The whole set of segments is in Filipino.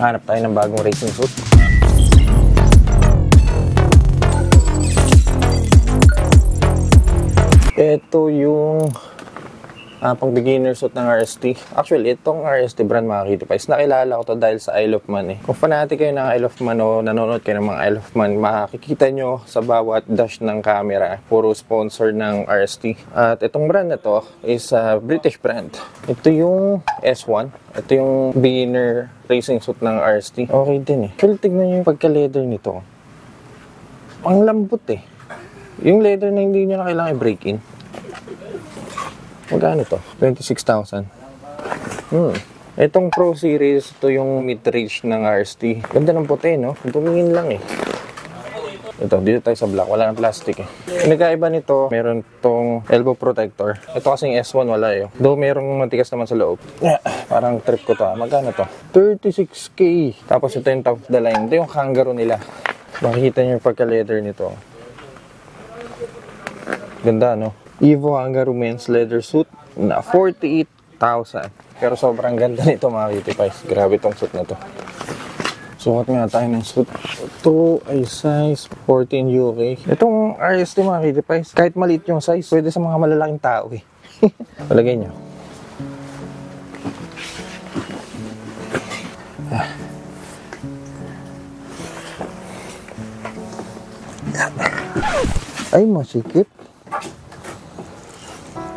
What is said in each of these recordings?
Hanap tayo ng bagong racing suit. Ito yung pang beginner suit ng RST. Actually, itong RST brand mga kitipais, nakilala ko to dahil sa Isle of Man eh. Kung fanatic kayo ng Isle of Man o nanonood kayo ng mga Isle of Man, makikita nyo sa bawat dash ng camera, puro sponsor ng RST. At itong brand na to is a British brand. Ito yung S1. Ito yung beginner racing suit ng RST. Okay din eh. Actually, tignan nyo yung pagka-leather nito. Ang lambot eh. Yung leather na hindi nyo na kailangan i-break in. Magkano to? 26,000. Itong Pro Series, ito yung mid-range ng RST. Ganda ng puti, no? Tumingin lang eh. Ito, dito tayo sa black. Wala ng plastic eh. Nagkaiba nito, meron tong elbow protector. Ito kasing S1, wala eh. Though merong matigas naman sa loob. Parang trip ko to. Magkano to? 36K. Tapos ito yung top of the line. Ito yung kangaroo nila. Makikita nyo yung pagka-leather nito. Ganda, no? Evo Kangaroo men's leather suit na 48,000. Pero sobrang ganda nito mga kitipais. Grabe tong suit na to. Sukat nga tayo ng suit. Ito ay size 14 UK. Itong RST mga kitipais, kahit maliit yung size, pwede sa mga malalaking tao eh. Palagay nyo. Ay, masikip.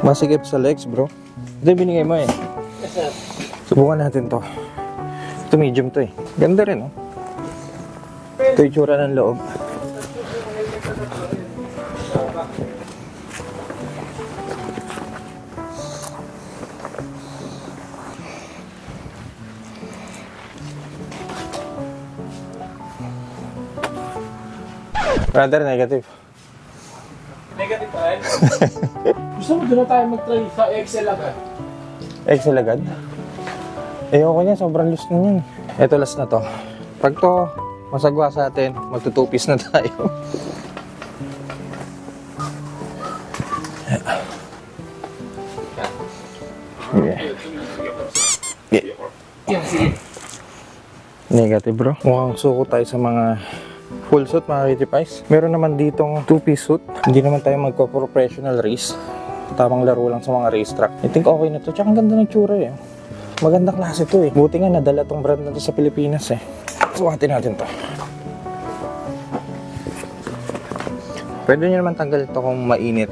Masikip sa legs, bro. Ito yung binigay mo eh. Subukan natin to. Ito medium to eh. Ganda rin, oh. Ito yung tsura ng loob. Rather negative. Negative pa rin? Gusto mo doon na tayo mag-try sa XL agad? XL agad? Ayoko niya, sobrang loose na yun. Ito last na to. Pag to masagwa sa atin, magtutupis na tayo. Negative, bro. Mukhang suko tayo sa mga full suit mga kitipais. Meron naman ditong 2-piece suit. Hindi naman tayo magko-professional race. Tamang laro lang sa mga racetrack. I think okay na to. Tsaka ang ganda ng tsura eh. Magandang klase to eh. Buti nga nadala tong brand na to sa Pilipinas eh. Suwatin natin to. Pwede nyo naman tanggal ito kung mainit.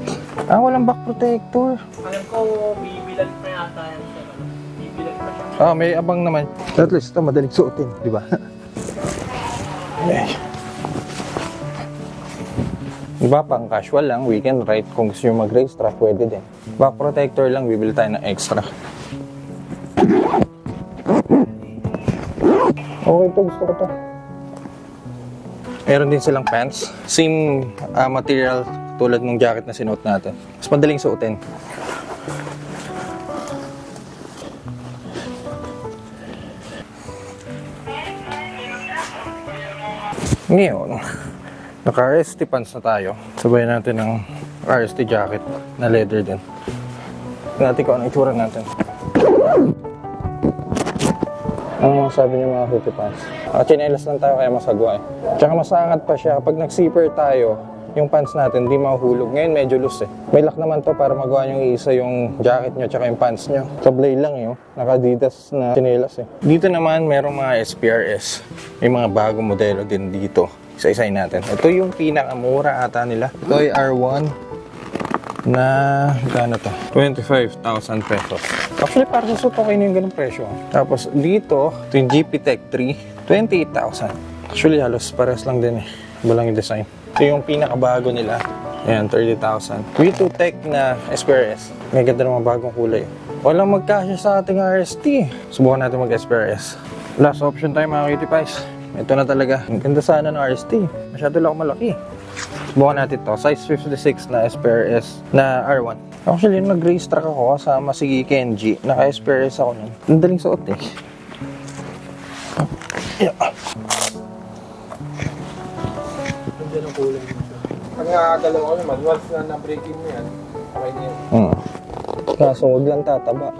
Walang back protector. Alam ko, bibilan pa yata yan. Bibilan pa siya. May abang naman. At least ito madaling suotin, di ba? Diba, pang casual lang, weekend ride. Kung gusto nyo mag-race track, pwede din. Back protector lang, bibili tayo ng extra. Okay to, gusto ko to. Meron din silang pants. Same material tulad ng jacket na sinuot natin. Mas madaling suotin. Ngayon, naka-RST pants na tayo. Sabayan natin ng RST jacket na leather din. Tignan natin kung ano itsura natin. Ano sabi niyo mga hoodie pants? Chinelas lang tayo kaya masagwa eh. Tsaka masangat pa siya. Kapag nag-zipper tayo, yung pants natin di mahulog. Ngayon medyo loose eh. May lock naman to para magawa nyo isa yung jacket nyo tsaka yung pants nyo. Sablay lang yun. Naka-Adidas na chinelas eh. Dito naman merong mga SPRS. May mga bagong modelo din dito. Isa-isayin natin. Ito yung pinakamura ata nila. Ito ay R1 na gano to? 25,000 pesos. Actually, para sa suit, okay na yung ganung presyo. Tapos dito, ito yung GP Tech 3, 28,000. Actually, halos pares lang din eh. Iba lang yung design. Ito yung pinakabago nila. Ayan, 30,000. V2 Tech na SPRS. May ganda ng mga bagong kulay. Walang magkasya sa ating RST. Subukan natin mag-SPRS. Last option tayo mga kitipais. Ito na talaga. Ang ganda sana ng RST. Masyado lang malaki. Subukan natin to. Size 56 na SPRS na R1. Actually, nag-race track ako kasama si Kenji. Naka-SPRS ako nun. Ang daling suot eh. Yeah. Hindi na kulay mo siya. Pag nakakagalaw ko naman, once na na-breaking mo yan, okay na yan. Kaso huwag lang tataba.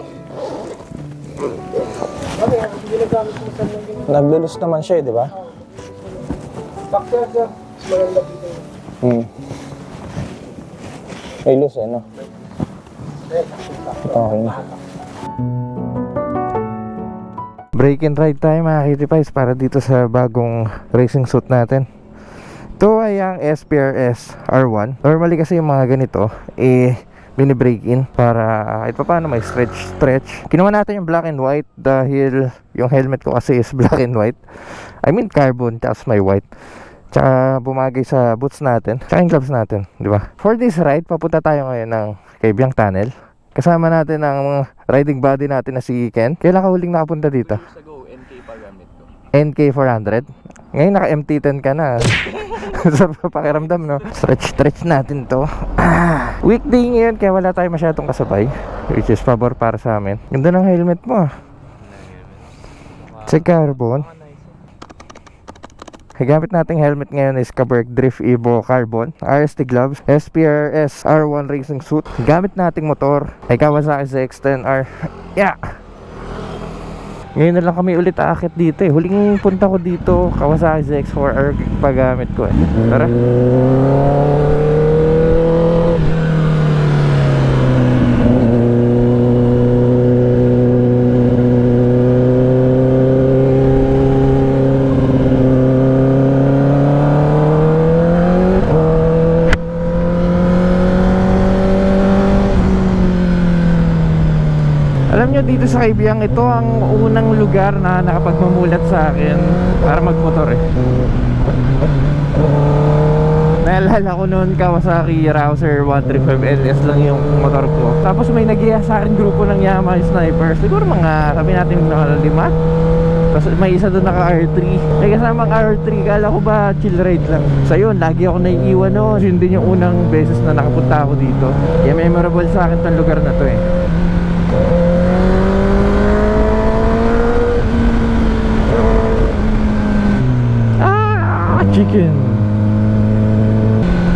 Okay, ginagamit mo sa mga ganyan. Naglulus naman siya, di ba? Bakit sir? Maganda dito. May lus eh, no? Okay na. Break and ride tayo mga Kitty para dito sa bagong racing suit natin. Ito ay ang SPRS R1. Normally kasi yung mga ganito mini-break in para kahit pa paano may stretch. Kinuha natin yung black and white dahil yung helmet ko kasi is black and white. I mean carbon, tapos may white. Tsaka bumagay sa boots natin, tsaka yung gloves natin, di ba? For this ride, papunta tayo ngayon ng Kabyang Tunnel. Kasama natin ang riding buddy natin na si Ken. Kailan ka huling nakapunta dito? NK pa gamit ko. NK 400? Ngayon naka MT10 ka na. Sa pakiramdam, no? Stretch natin to. Weekday ngayon kaya wala tayo masyadong kasabay, which is pabor para sa amin. Ganda ng helmet mo. Sa carbon. Ang gamit nating helmet ngayon is Kaberg Drift Evo Carbon, RST gloves, SPRS R1 racing suit. Gamit nating motor ay Kawasaki ZX-10R. Yeah! Ngayon na lang kami ulit aakit dito eh. Huling punta ko dito, Kawasaki ZX-4R paggamit ko eh. Tara. Dito sa Kabyang, ito ang unang lugar na nakapagmamulat sa akin para magmotor eh. Naalala ko noon Kawasaki Rouser 135LS lang yung motor ko. Tapos may nag-iya sa akin grupo ng Yamaha Sniper. Siguro mga sabi natin mga 5. Tapos may isa doon naka R3. May kasamang R3. Kala ko ba chill ride lang. So yun, lagi ako naiiwan noon. Yun din yung unang beses na nakapunta ako dito. Kaya memorable sa akin tong lugar na to eh. Chicken.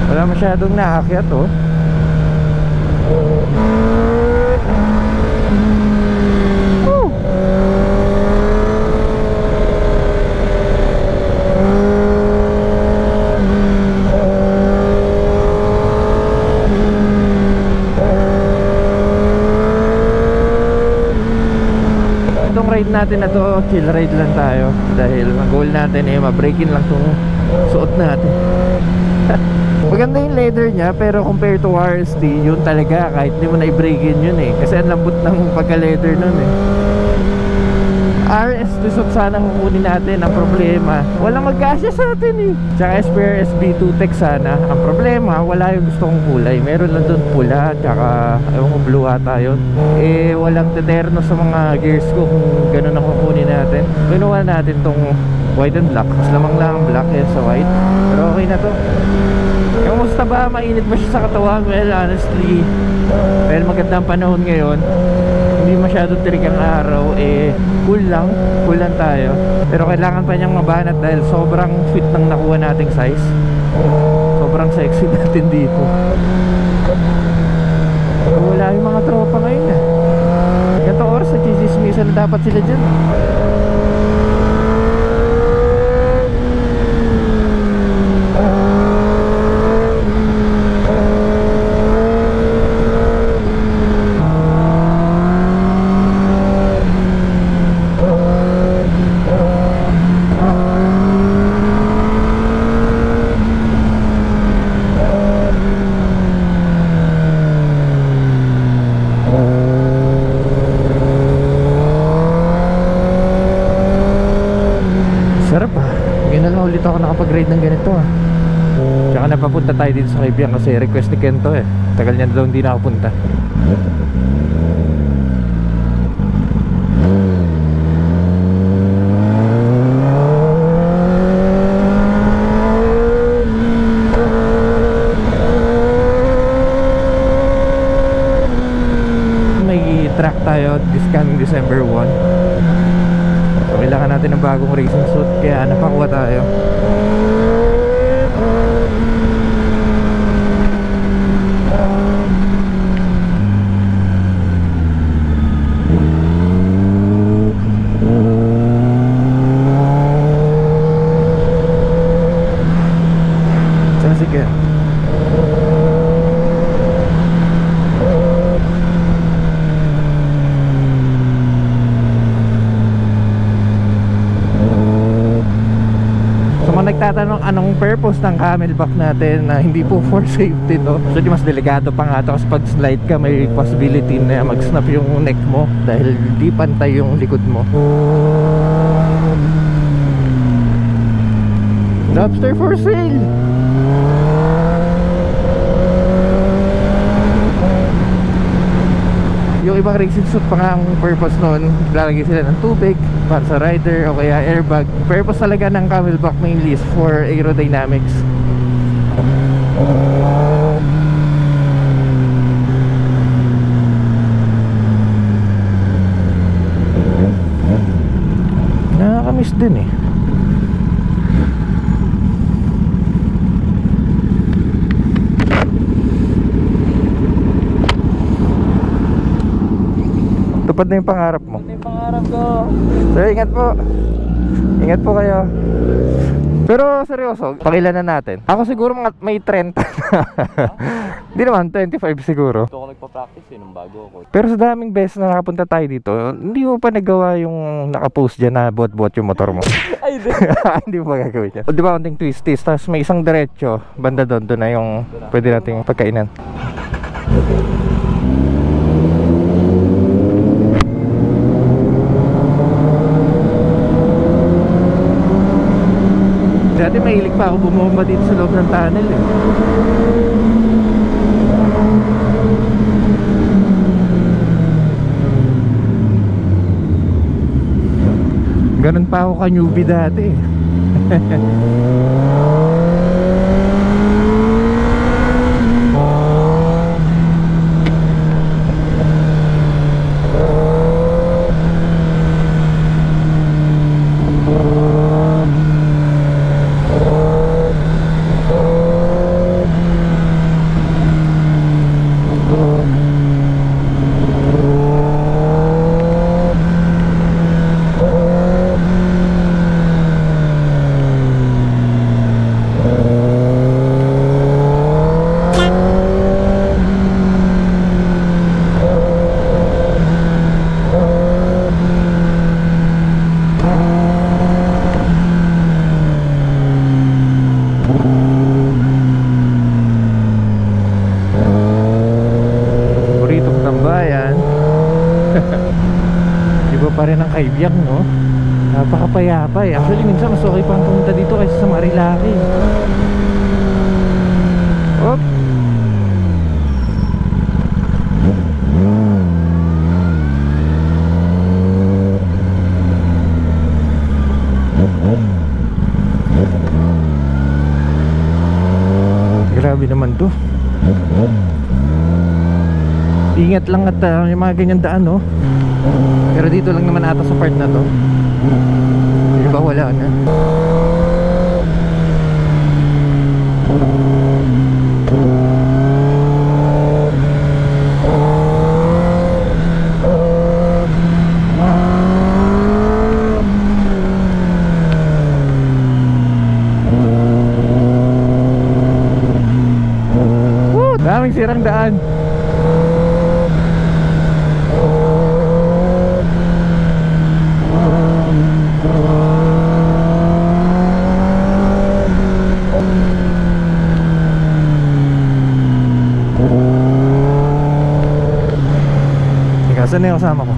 Wala masyadong naakyat oh. Itong ride natin na to, chill ride lang tayo dahil ang goal natin eh ma-break-in lang tong suot natin. Maganda yung leather niya, pero compared to RST, yun talaga kahit hindi mo na i-break-in yun eh, kasi ang lambot ng pagka-leather nun eh. RST suit sana kukunin natin. Ang problema, walang mag-gasya sa atin eh. Tsaka SPRS B2 Tech sana. Ang problema, wala yung gusto kong kulay. Meron lang dun pula, tsaka ewan ko blue ata yun. Eh walang teterno sa mga gears ko kung ganun ang kukunin natin. Kinuha natin tong white and black. Mas lamang lang ang black eh sa white. Pero okay na to. Kamusta ba? Mainit ba siya sa katawan? Well, honestly, well, magandang panahon ngayon. Hindi masyadong tirik ang araw. Eh, cool lang tayo. Pero kailangan pa niyang mabanat dahil sobrang fit ng nakuha nating size. Sobrang sexy natin dito. Wala yung mga tropa ngayon eh. Ganto oras sa chismisan na dapat sila dyan. Sarap ah. Ngayon na lang ulit ako nakapag-ride ng ganito ah. Tsaka napapunta tayo dito sa Kabyang kasi request ni Kento eh. Tagal niya daw hindi nakapunta. May track tayo this coming December 1. Kailangan natin ng bagong racing suit kaya napakuha tayo. nagtatanong anong purpose ng camelback natin, na hindi po for safety to. So mas delikado pa nga to kasi pag slide ka may possibility na mag-snap yung neck mo dahil di pantay yung likod mo. Lobster for sale! Yung ibang racing suit pa nga ang purpose nun, lalagay sila ng tubig para sa rider o kaya airbag. Purpose talaga ng camelback mainly is for aerodynamics. Nakakamiss din eh. Tupad na yung pangarap mo. Ito yung pangarap ko. So ingat po. Ingat po kayo. Pero seryoso, pakilanan natin. Ako siguro mga may 30 na. Hindi naman, 25 siguro. Ito ako nagpa-practice nung bago ako. Pero sa daming beses na nakapunta tayo dito, hindi mo pa nagawa yung nakapost dyan na bot-bot yung motor mo. Ay, di. Hindi mo pa gagawin yan. O di ba, konting twisties, tapos may isang diretso, banda doon na yung pwede nating pagkainan. Dati mahilig pa ako bumomba dito sa loob ng tunnel eh. Ganun pa ako ka-newbie dati eh. Pa rin ang Kaibiyang, no? Napakapayapa eh. Actually minsan mas okay pang pumunta dito kaysa sa Marilaki. Op! Grabe naman to. Ingat lang at yung mga ganyan daan, no? Pero dito lang naman ata sa part na to. Di ba wala na? Woo! Daming sirang daan. Saan na yung kasama ko?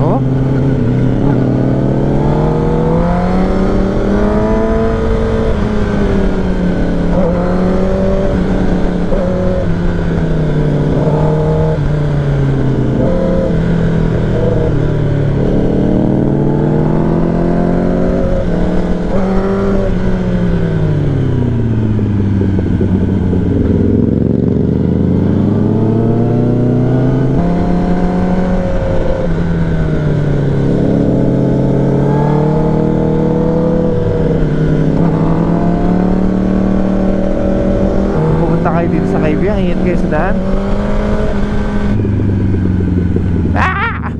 Oh? Dito sa Kaibiyang, ingat kayo sa daan. Ah!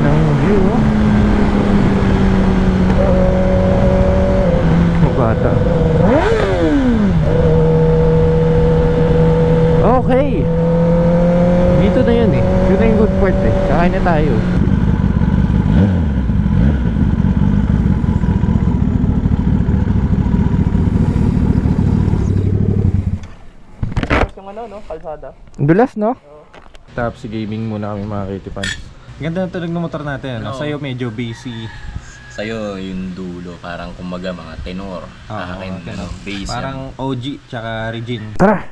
ng view, oh. Bata. Okay. Dito na yun eh. Yun na yung good part eh. Kakain na tayo. Yung ano, no? Kalsada. Dulas, no? Top si gaming muna kami mga kitipans. Ganda na tunog ng motor natin. No. Sa'yo medyo busy. Sa'yo yung dulo, parang kumbaga mga tenor. Akin, ano, bass. Parang OG tsaka Regine. Tara!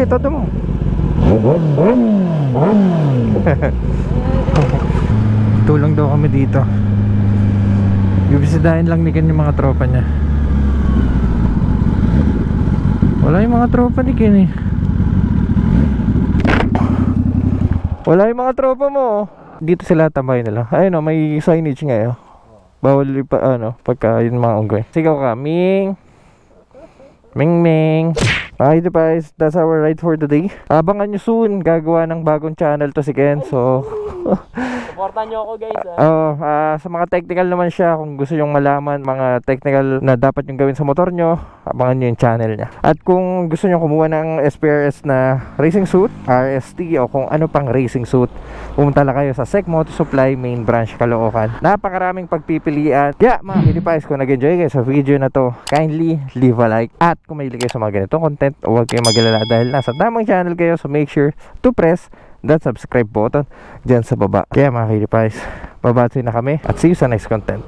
Toto mo. Tulong daw kami dito. Bibisitahin lang ni Ken yung mga tropa niya. Wala yung mga tropa ni Ken eh. Wala yung mga tropa mo. Dito sila tambay nila. Ayun o, may signage ngayon. Bawal pa pagka yung mga unggoy. Sigaw ka, Ming. Ming Ming. Ito guys, that's our ride for today. Abangan nyo soon, gagawa ng bagong channel to si Ken. So supportan nyo ako guys sa mga technical naman siya. Kung gusto nyong malaman mga technical na dapat nyong gawin sa motor nyo, abangan nyo yung channel niya. At kung gusto nyong kumuha ng SPRS na racing suit, RST o kung ano pang racing suit, pumunta lang kayo sa Sec Moto Supply main branch Caloocan. Napakaraming pagpipilian. Kaya mga kitipais, kung nag-enjoy kayo sa video na to, kindly leave a like. At kung mahilig kayo sa mga ganitong content, huwag kayong mag-alala dahil nasa tamang channel kayo. So make sure to press that subscribe button dyan sa baba. Kaya mga kitipais, babati na kami at see you sa next content.